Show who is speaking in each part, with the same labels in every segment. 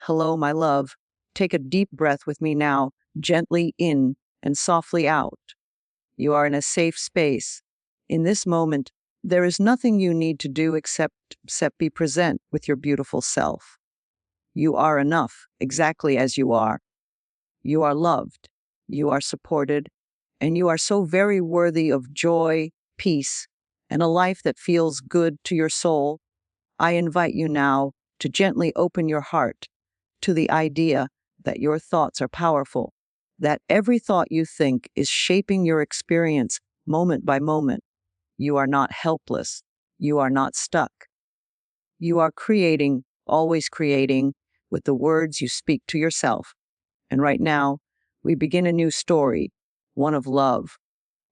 Speaker 1: Hello, my love. Take a deep breath with me now, gently in and softly out. You are in a safe space. In this moment, there is nothing you need to do except be present with your beautiful self. You are enough, exactly as you are. You are loved, you are supported, and you are so very worthy of joy, peace, and a life that feels good to your soul. I invite you now to gently open your heart to the idea that your thoughts are powerful, that every thought you think is shaping your experience moment by moment. You are not helpless. You are not stuck. You are creating, always creating, with the words you speak to yourself. And right now, we begin a new story, one of love,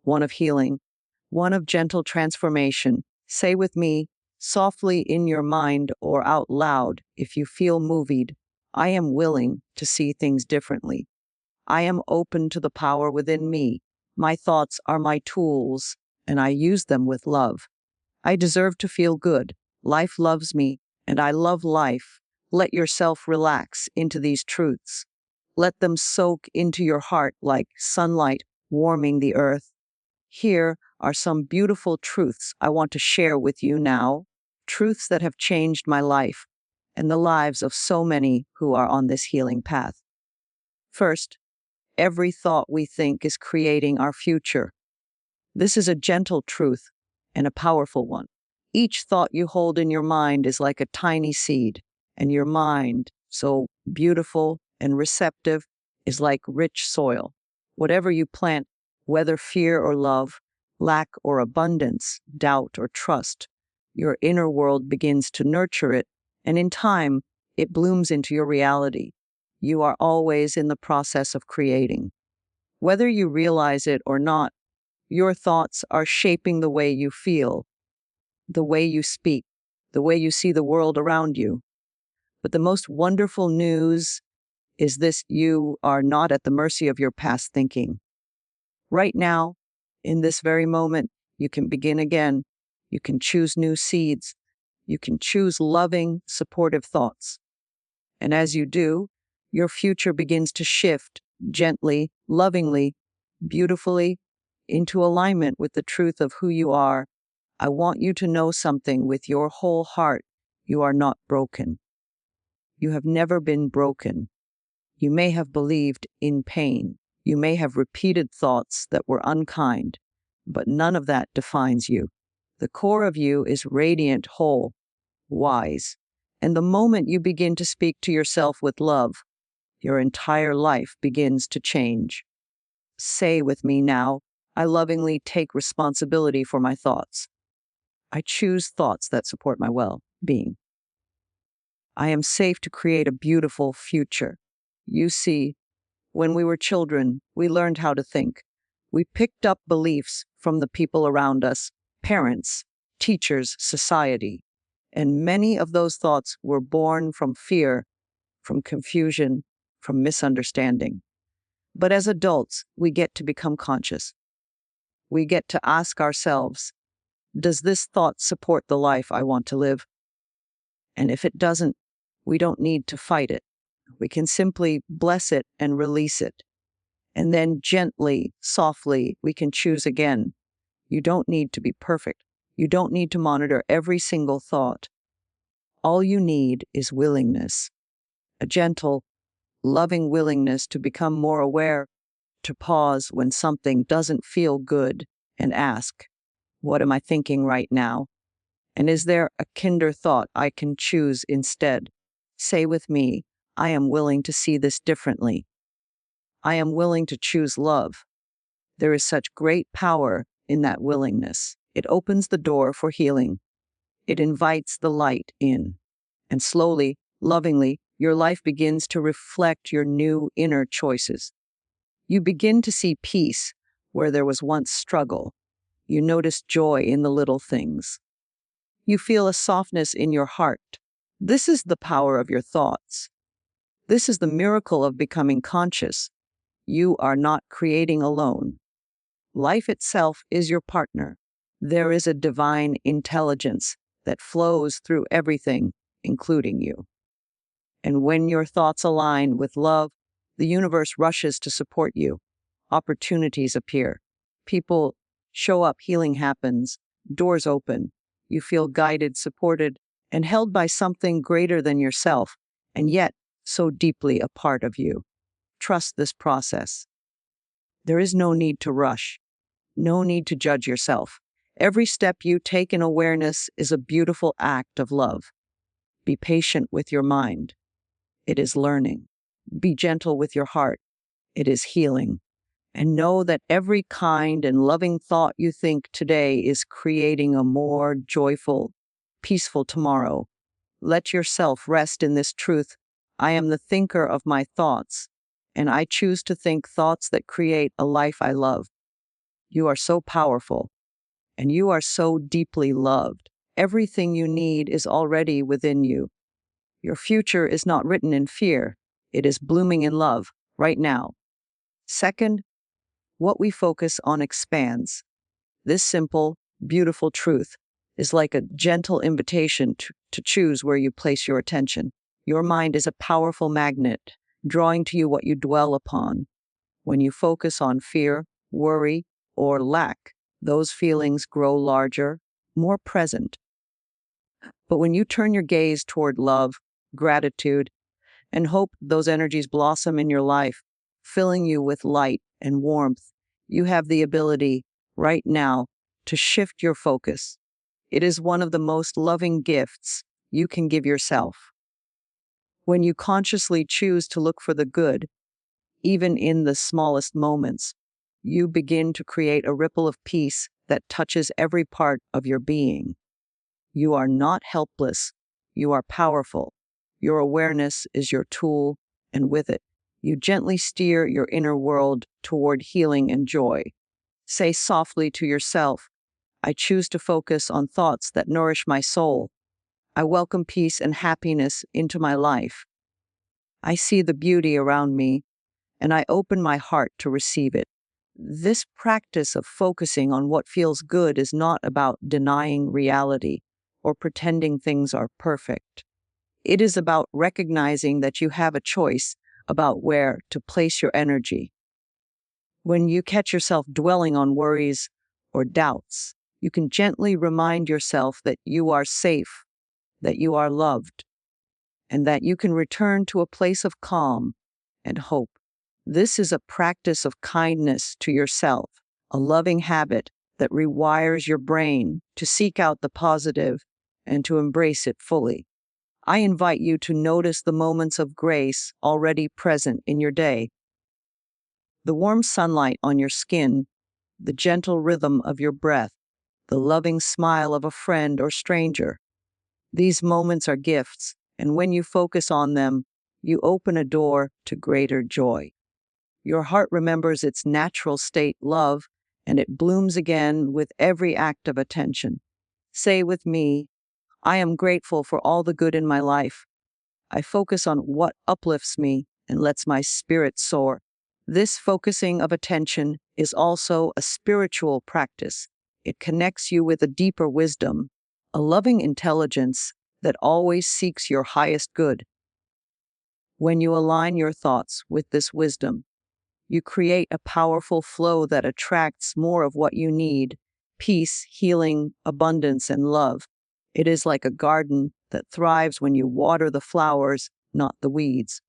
Speaker 1: one of healing, one of gentle transformation. Say with me, softly in your mind or out loud, if you feel moved, I am willing to see things differently. I am open to the power within me. My thoughts are my tools, and I use them with love. I deserve to feel good. Life loves me, and I love life. Let yourself relax into these truths. Let them soak into your heart like sunlight warming the earth. Here are some beautiful truths I want to share with you now, truths that have changed my life and the lives of so many who are on this healing path. First, every thought we think is creating our future. This is a gentle truth and a powerful one. Each thought you hold in your mind is like a tiny seed, and your mind, so beautiful and receptive, is like rich soil. Whatever you plant, whether fear or love, lack or abundance, doubt or trust, your inner world begins to nurture it, and in time, it blooms into your reality. You are always in the process of creating. Whether you realize it or not, your thoughts are shaping the way you feel, the way you speak, the way you see the world around you. But the most wonderful news is this: you are not at the mercy of your past thinking. Right now, in this very moment, you can begin again. You can choose new seeds. You can choose loving, supportive thoughts. And as you do, your future begins to shift gently, lovingly, beautifully, into alignment with the truth of who you are. I want you to know something with your whole heart. You are not broken. You have never been broken. You may have believed in pain. You may have repeated thoughts that were unkind, but none of that defines you. The core of you is radiant, whole, wise. And the moment you begin to speak to yourself with love, your entire life begins to change. Say with me now, I lovingly take responsibility for my thoughts. I choose thoughts that support my well-being. I am safe to create a beautiful future. You see, when we were children, we learned how to think. We picked up beliefs from the people around us, parents, teachers, society. And many of those thoughts were born from fear, from confusion, from misunderstanding. But as adults, we get to become conscious. We get to ask ourselves, does this thought support the life I want to live? And if it doesn't, we don't need to fight it. We can simply bless it and release it. And then gently, softly, we can choose again. You don't need to be perfect. You don't need to monitor every single thought. All you need is willingness, a gentle, loving willingness to become more aware, to pause when something doesn't feel good and ask, what am I thinking right now? And is there a kinder thought I can choose instead? Say with me, I am willing to see this differently. I am willing to choose love. There is such great power in that willingness. It opens the door for healing. It invites the light in. And slowly, lovingly, your life begins to reflect your new inner choices. You begin to see peace where there was once struggle. You notice joy in the little things. You feel a softness in your heart. This is the power of your thoughts. This is the miracle of becoming conscious. You are not creating alone. Life itself is your partner. There is a divine intelligence that flows through everything, including you. And when your thoughts align with love, the universe rushes to support you. Opportunities appear. People show up, healing happens, doors open. You feel guided, supported, and held by something greater than yourself, and yet so deeply a part of you. Trust this process. There is no need to rush, no need to judge yourself. Every step you take in awareness is a beautiful act of love. Be patient with your mind. It is learning. Be gentle with your heart. It is healing. And know that every kind and loving thought you think today is creating a more joyful, peaceful tomorrow. Let yourself rest in this truth. I am the thinker of my thoughts, and I choose to think thoughts that create a life I love. You are so powerful, and you are so deeply loved. Everything you need is already within you. Your future is not written in fear. It is blooming in love right now. Second, what we focus on expands. This simple, beautiful truth is like a gentle invitation to choose where you place your attention. Your mind is a powerful magnet, drawing to you what you dwell upon. When you focus on fear, worry, or lack, those feelings grow larger, more present. But when you turn your gaze toward love, gratitude, and hope, those energies blossom in your life, filling you with light and warmth. You have the ability right now to shift your focus. It is one of the most loving gifts you can give yourself. When you consciously choose to look for the good, even in the smallest moments, you begin to create a ripple of peace that touches every part of your being. You are not helpless. You are powerful. Your awareness is your tool, and with it, you gently steer your inner world toward healing and joy. Say softly to yourself, I choose to focus on thoughts that nourish my soul. I welcome peace and happiness into my life. I see the beauty around me, and I open my heart to receive it. This practice of focusing on what feels good is not about denying reality or pretending things are perfect. It is about recognizing that you have a choice about where to place your energy. When you catch yourself dwelling on worries or doubts, you can gently remind yourself that you are safe, that you are loved, and that you can return to a place of calm and hope. This is a practice of kindness to yourself, a loving habit that rewires your brain to seek out the positive and to embrace it fully. I invite you to notice the moments of grace already present in your day. The warm sunlight on your skin, the gentle rhythm of your breath, the loving smile of a friend or stranger. These moments are gifts, and when you focus on them, you open a door to greater joy. Your heart remembers its natural state, love, and it blooms again with every act of attention. Say with me, I am grateful for all the good in my life. I focus on what uplifts me and lets my spirit soar. This focusing of attention is also a spiritual practice. It connects you with a deeper wisdom, a loving intelligence that always seeks your highest good. When you align your thoughts with this wisdom, you create a powerful flow that attracts more of what you need: peace, healing, abundance, and love. It is like a garden that thrives when you water the flowers, not the weeds.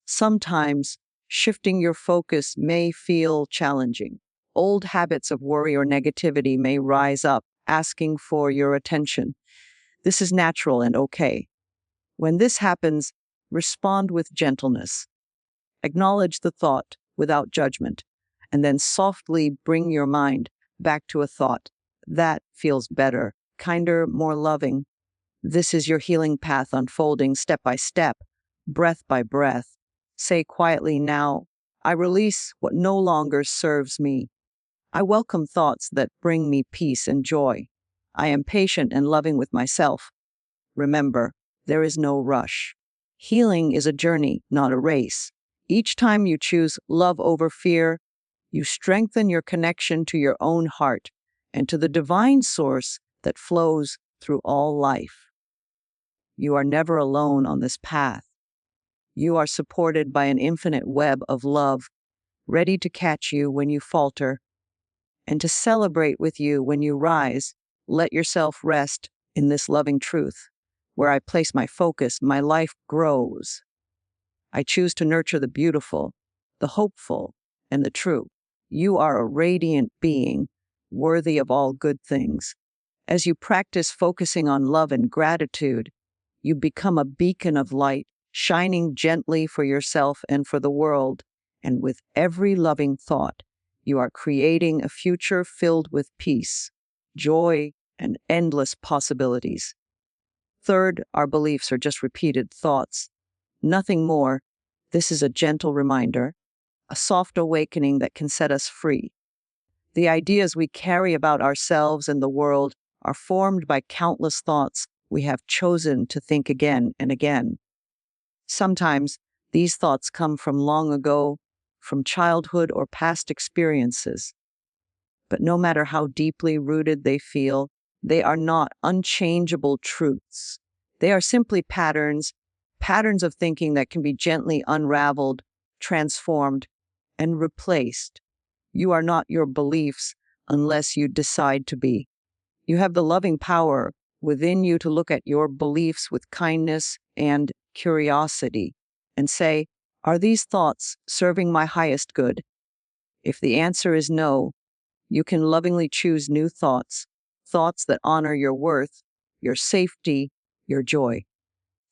Speaker 1: Sometimes, shifting your focus may feel challenging. Old habits of worry or negativity may rise up, asking for your attention. This is natural and okay. When this happens, respond with gentleness. Acknowledge the thought without judgment, and then softly bring your mind back to a thought that feels better, kinder, more loving. This is your healing path unfolding step by step, breath by breath. Say quietly now, I release what no longer serves me. I welcome thoughts that bring me peace and joy. I am patient and loving with myself. Remember, there is no rush. Healing is a journey, not a race. Each time you choose love over fear, you strengthen your connection to your own heart and to the divine source that flows through all life. You are never alone on this path. You are supported by an infinite web of love, ready to catch you when you falter and to celebrate with you when you rise. Let yourself rest in this loving truth. Where I place my focus, my life grows. I choose to nurture the beautiful, the hopeful, and the true. You are a radiant being, worthy of all good things. As you practice focusing on love and gratitude, you become a beacon of light, shining gently for yourself and for the world. And with every loving thought, you are creating a future filled with peace, joy, and endless possibilities. Third, our beliefs are just repeated thoughts, nothing more. This is a gentle reminder, a soft awakening that can set us free. The ideas we carry about ourselves and the world are formed by countless thoughts we have chosen to think again and again. Sometimes these thoughts come from long ago, from childhood or past experiences. But no matter how deeply rooted they feel, they are not unchangeable truths. They are simply patterns of thinking that can be gently unraveled, transformed, and replaced. You are not your beliefs unless you decide to be. You have the loving power within you to look at your beliefs with kindness and curiosity and say, are these thoughts serving my highest good? If the answer is no, you can lovingly choose new thoughts, thoughts that honor your worth, your safety, your joy.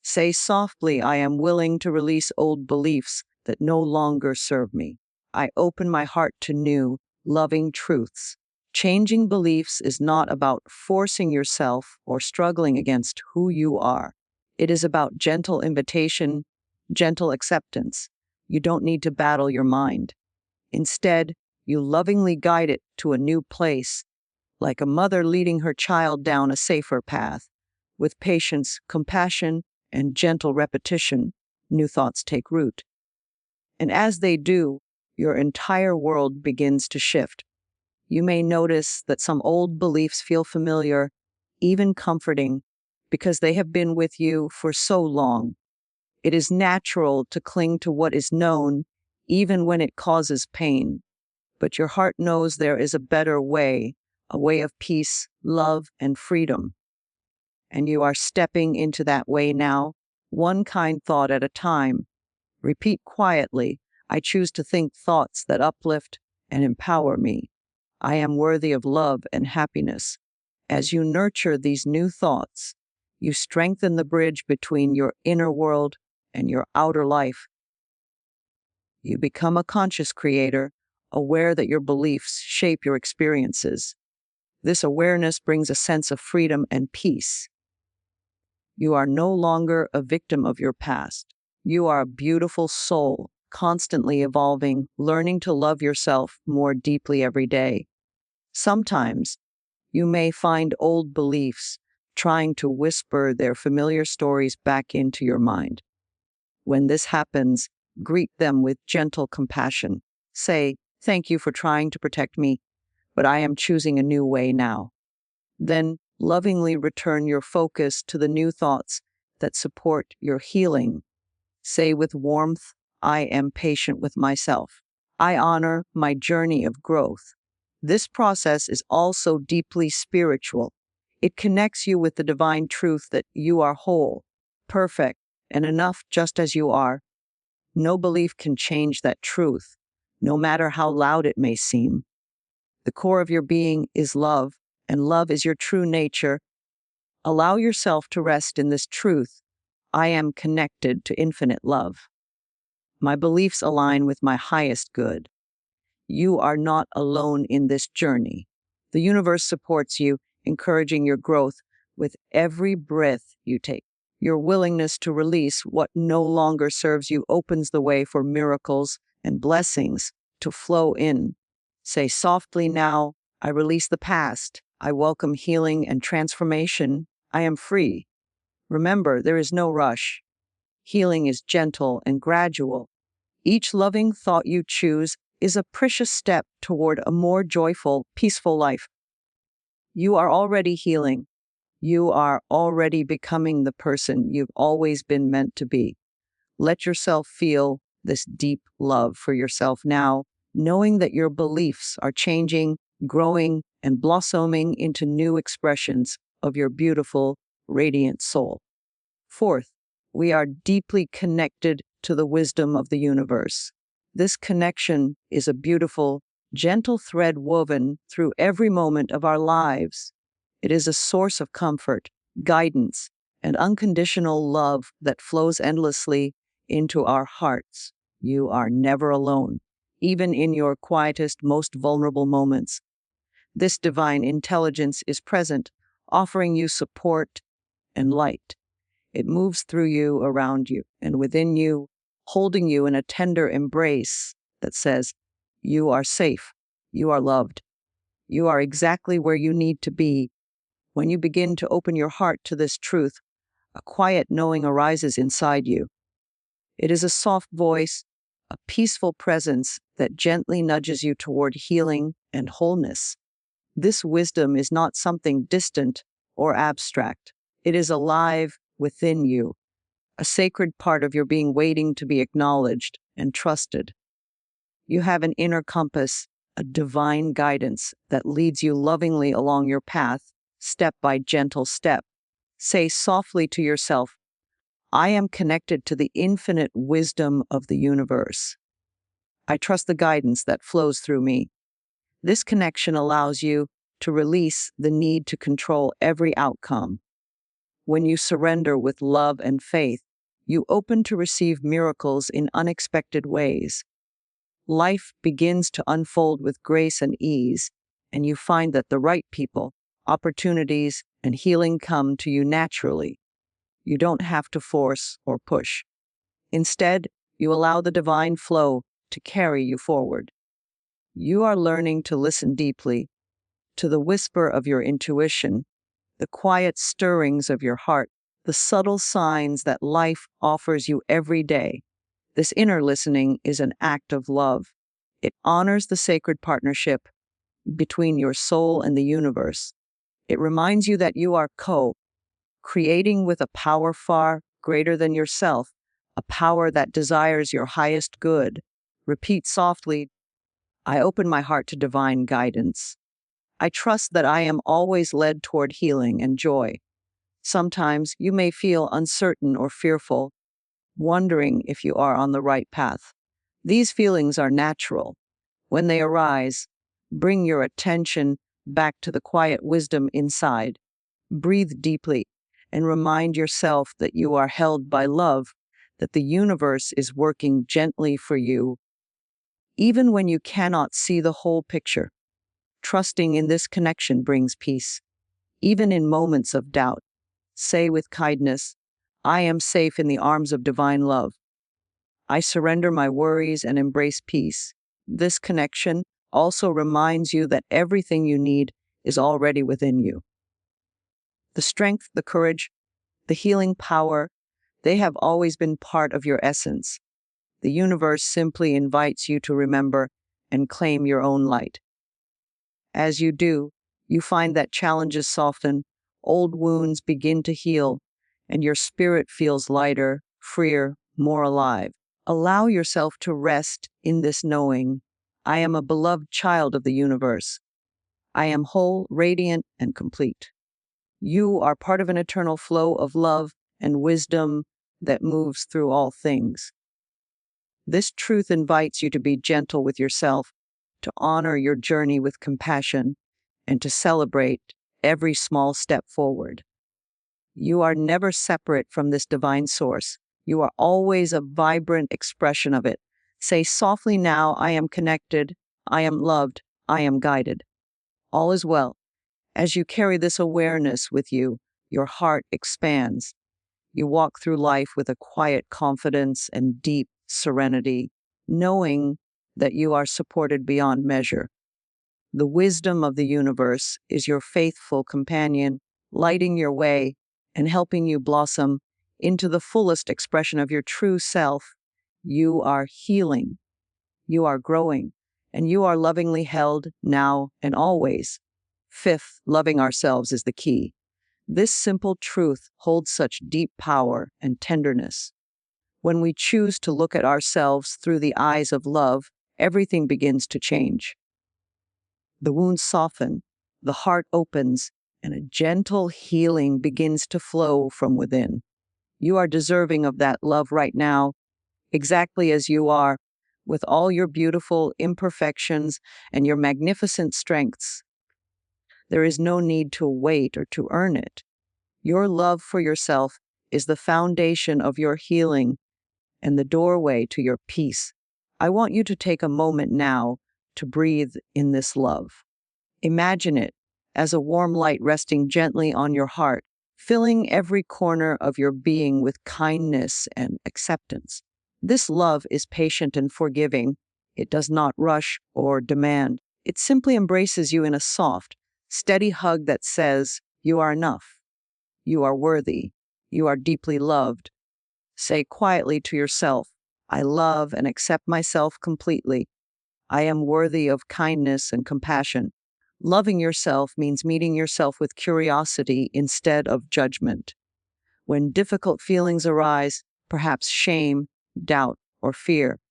Speaker 1: Say softly, I am willing to release old beliefs that no longer serve me. I open my heart to new, loving truths. Changing beliefs is not about forcing yourself or struggling against who you are. It is about gentle invitation, gentle acceptance. You don't need to battle your mind. Instead, you lovingly guide it to a new place, like a mother leading her child down a safer path. With patience, compassion, and gentle repetition, new thoughts take root. And as they do, your entire world begins to shift. You may notice that some old beliefs feel familiar, even comforting, because they have been with you for so long. It is natural to cling to what is known, even when it causes pain. But your heart knows there is a way of peace, love, and freedom. And you are stepping into that way now, one kind thought at a time. Repeat quietly, I choose to think thoughts that uplift and empower me. I am worthy of love and happiness. As you nurture these new thoughts, you strengthen the bridge between your inner world and your outer life. You become a conscious creator, aware that your beliefs shape your experiences. This awareness brings a sense of freedom and peace. You are no longer a victim of your past. You are a beautiful soul, constantly evolving, learning to love yourself more deeply every day. Sometimes, you may find old beliefs trying to whisper their familiar stories back into your mind. When this happens, greet them with gentle compassion. Say, thank you for trying to protect me, but I am choosing a new way now. Then lovingly return your focus to the new thoughts that support your healing. Say with warmth, I am patient with myself. I honor my journey of growth. This process is also deeply spiritual. It connects you with the divine truth that you are whole, perfect, and enough just as you are. No belief can change that truth, no matter how loud it may seem. The core of your being is love, and love is your true nature. Allow yourself to rest in this truth. I am connected to infinite love. My beliefs align with my highest good. You are not alone in this journey. The universe supports you, encouraging your growth with every breath you take. Your willingness to release what no longer serves you opens the way for miracles and blessings to flow in. Say softly now, I release the past. I welcome healing and transformation. I am free. Remember, there is no rush. Healing is gentle and gradual. Each loving thought you choose is a precious step toward a more joyful, peaceful life. You are already healing. You are already becoming the person you've always been meant to be. Let yourself feel this deep love for yourself now, knowing that your beliefs are changing, growing, and blossoming into new expressions of your beautiful, radiant soul. Fourth, we are deeply connected to the wisdom of the universe. This connection is a beautiful, gentle thread woven through every moment of our lives. It is a source of comfort, guidance, and unconditional love that flows endlessly into our hearts. You are never alone, even in your quietest, most vulnerable moments. This divine intelligence is present, offering you support and light. It moves through you, around you, and within you, holding you in a tender embrace that says, you are safe, you are loved, you are exactly where you need to be. When you begin to open your heart to this truth, a quiet knowing arises inside you. It is a soft voice, a peaceful presence that gently nudges you toward healing and wholeness. This wisdom is not something distant or abstract. It is alive within you, a sacred part of your being waiting to be acknowledged and trusted. You have an inner compass, a divine guidance that leads you lovingly along your path, step by gentle step. Say softly to yourself, I am connected to the infinite wisdom of the universe. I trust the guidance that flows through me. This connection allows you to release the need to control every outcome. When you surrender with love and faith, you open to receive miracles in unexpected ways. Life begins to unfold with grace and ease, and you find that the right people, opportunities, and healing come to you naturally. You don't have to force or push. Instead, you allow the divine flow to carry you forward. You are learning to listen deeply to the whisper of your intuition, the quiet stirrings of your heart, the subtle signs that life offers you every day. This inner listening is an act of love. It honors the sacred partnership between your soul and the universe. It reminds you that you are creating with a power far greater than yourself, a power that desires your highest good. Repeat softly, I open my heart to divine guidance. I trust that I am always led toward healing and joy. Sometimes you may feel uncertain or fearful, wondering if you are on the right path. These feelings are natural. When they arise, bring your attention back to the quiet wisdom inside. Breathe deeply and remind yourself that you are held by love, that the universe is working gently for you. Even when you cannot see the whole picture, trusting in this connection brings peace. Even in moments of doubt, say with kindness, I am safe in the arms of divine love. I surrender my worries and embrace peace. This connection also reminds you that everything you need is already within you. The strength, the courage, the healing power, they have always been part of your essence. The universe simply invites you to remember and claim your own light. As you do, you find that challenges soften, old wounds begin to heal, and your spirit feels lighter, freer, more alive. Allow yourself to rest in this knowing. I am a beloved child of the universe. I am whole, radiant, and complete. You are part of an eternal flow of love and wisdom that moves through all things. This truth invites you to be gentle with yourself, to honor your journey with compassion, and to celebrate every small step forward. You are never separate from this divine source. You are always a vibrant expression of it. Say softly now, I am connected, I am loved, I am guided. All is well. As you carry this awareness with you, your heart expands. You walk through life with a quiet confidence and deep serenity, knowing that you are supported beyond measure. The wisdom of the universe is your faithful companion, lighting your way and helping you blossom into the fullest expression of your true self. You are healing, you are growing, and you are lovingly held now and always. Fifth, loving ourselves is the key. This simple truth holds such deep power and tenderness. When we choose to look at ourselves through the eyes of love, everything begins to change. The wounds soften, the heart opens, and a gentle healing begins to flow from within. You are deserving of that love right now, exactly as you are, with all your beautiful imperfections and your magnificent strengths. There is no need to wait or to earn it. Your love for yourself is the foundation of your healing and the doorway to your peace. I want you to take a moment now to breathe in this love. Imagine it as a warm light resting gently on your heart, filling every corner of your being with kindness and acceptance. This love is patient and forgiving. It does not rush or demand. It simply embraces you in a soft, steady hug that says, "You are enough. You are worthy. You are deeply loved." Say quietly to yourself, "I love and accept myself completely. I am worthy of kindness and compassion." Loving yourself means meeting yourself with curiosity instead of judgment. When difficult feelings arise, perhaps shame, doubt, or fear,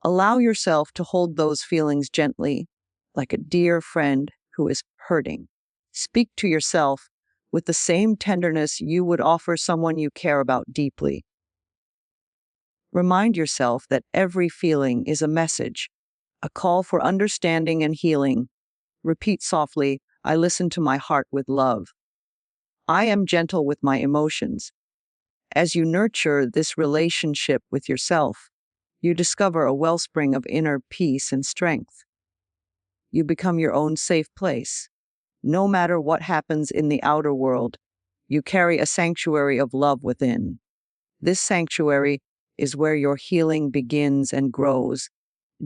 Speaker 1: allow yourself to hold those feelings gently, like a dear friend who is hurting. Speak to yourself with the same tenderness you would offer someone you care about deeply. Remind yourself that every feeling is a message, a call for understanding and healing. Repeat softly, "I listen to my heart with love. I am gentle with my emotions." As you nurture this relationship with yourself, you discover a wellspring of inner peace and strength. You become your own safe place. No matter what happens in the outer world, you carry a sanctuary of love within. This sanctuary is where your healing begins and grows,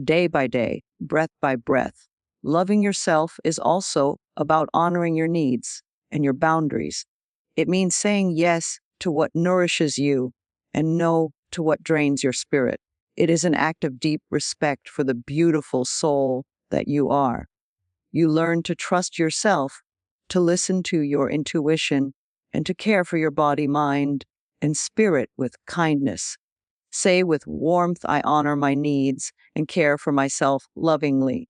Speaker 1: day by day, breath by breath. Loving yourself is also about honoring your needs and your boundaries. It means saying yes to what nourishes you and no to what drains your spirit. It is an act of deep respect for the beautiful soul that you are. You learn to trust yourself, to listen to your intuition, and to care for your body, mind, and spirit with kindness. Say with warmth, "I honor my needs and care for myself lovingly.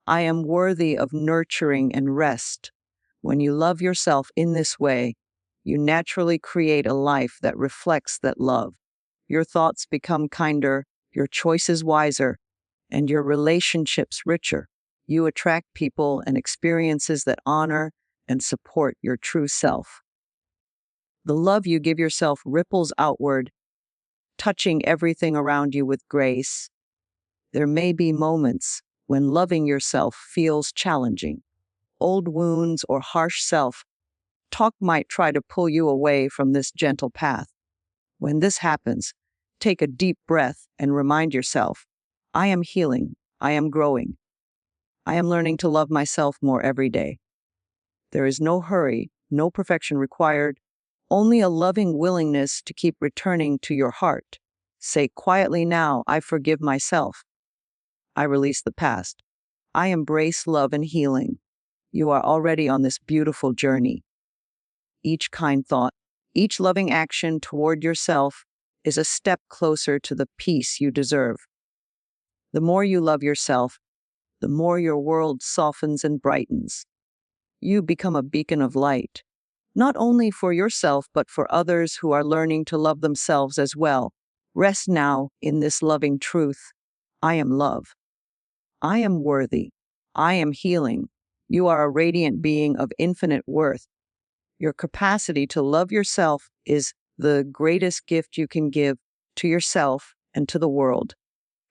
Speaker 1: I am worthy of nurturing and rest." When you love yourself in this way, you naturally create a life that reflects that love. Your thoughts become kinder, your choices wiser, and your relationships richer. You attract people and experiences that honor and support your true self. The love you give yourself ripples outward, touching everything around you with grace. There may be moments when loving yourself feels challenging. Old wounds or harsh self-talk might try to pull you away from this gentle path. When this happens, take a deep breath and remind yourself, "I am healing. I am growing. I am learning to love myself more every day." There is no hurry, no perfection required, only a loving willingness to keep returning to your heart. Say quietly now, "I forgive myself. I release the past. I embrace love and healing." You are already on this beautiful journey. Each kind thought, each loving action toward yourself is a step closer to the peace you deserve. The more you love yourself, the more your world softens and brightens. You become a beacon of light, not only for yourself, but for others who are learning to love themselves as well. Rest now in this loving truth. I am love. I am worthy. I am healing. You are a radiant being of infinite worth. Your capacity to love yourself is the greatest gift you can give to yourself and to the world.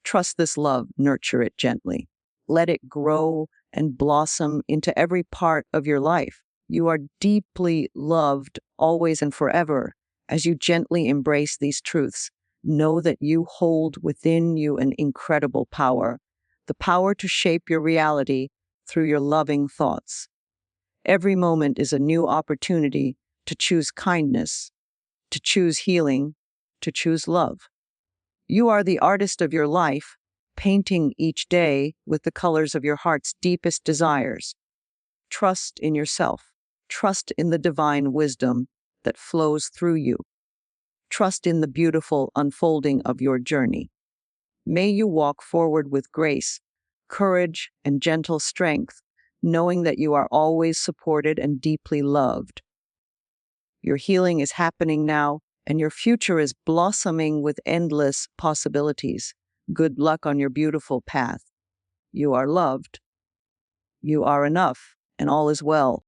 Speaker 1: Trust this love, nurture it gently. Let it grow and blossom into every part of your life. You are deeply loved always and forever. As you gently embrace these truths, know that you hold within you an incredible power, the power to shape your reality through your loving thoughts. Every moment is a new opportunity to choose kindness, to choose healing, to choose love. You are the artist of your life, painting each day with the colors of your heart's deepest desires. Trust in yourself. Trust in the divine wisdom that flows through you. Trust in the beautiful unfolding of your journey. May you walk forward with grace, courage, and gentle strength, knowing that you are always supported and deeply loved. Your healing is happening now, and your future is blossoming with endless possibilities. Good luck on your beautiful path. You are loved. You are enough, and all is well.